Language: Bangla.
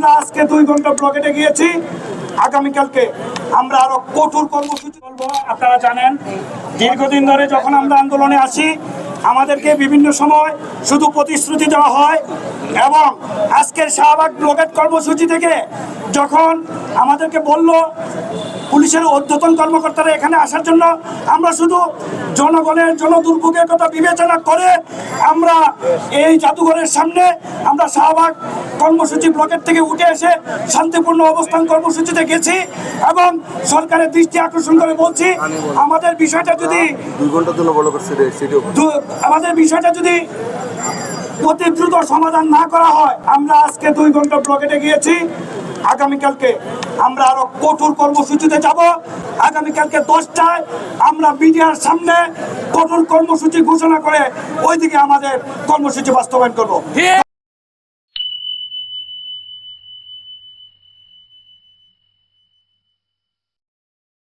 আমরা আজকে 2 ঘন্টা ব্লকেটে গিয়েছি। আগামীকালকে আমরা আরো কঠোর কর্মসূচি বলবো। আপনারা জানেন দীর্ঘদিন ধরে যখন আমরা আন্দোলনে আসি আমাদেরকে বিভিন্ন সময় শুধু প্রতিশ্রুতি দেওয়া হয়, এবং আজকের শাহবাগ ব্লকেট কর্মসূচি থেকে যখন আমাদেরকে বলল পুলিশের ঊর্ধ্বতন কর্মকর্তারা এখানে আসার জন্য, আমরা শুধু জনগণের জনদুর্ভোগের কথা বিবেচনা করে আমরা এই জাদুঘরের সামনে আমরা শাহবাগ কর্মসূচি ব্লকেট থেকে উঠে এসে শান্তিপূর্ণ অবস্থান কর্মসূচিতে গেছি, এবং সরকারের দৃষ্টি আকর্ষণ করে বলছি আমাদের বিষয়টা যদি 2 ঘন্টার জন্য বলো করছে আমাদের বিষয়টা যদি অতি দ্রুত সমাধান না করা হয়, আমরা আজকে 2 ঘন্টা ব্লকেটে গিয়েছি। আগামীকালকে আমরা আরো কঠোর কর্মসূচিতে যাব। আগামীকালকে 10টায় আমরা মিডিয়ার সামনে কঠোর কর্মসূচি ঘোষণা করে ওইদিকে আমাদের কর্মসূচি বাস্তবায়ন করব।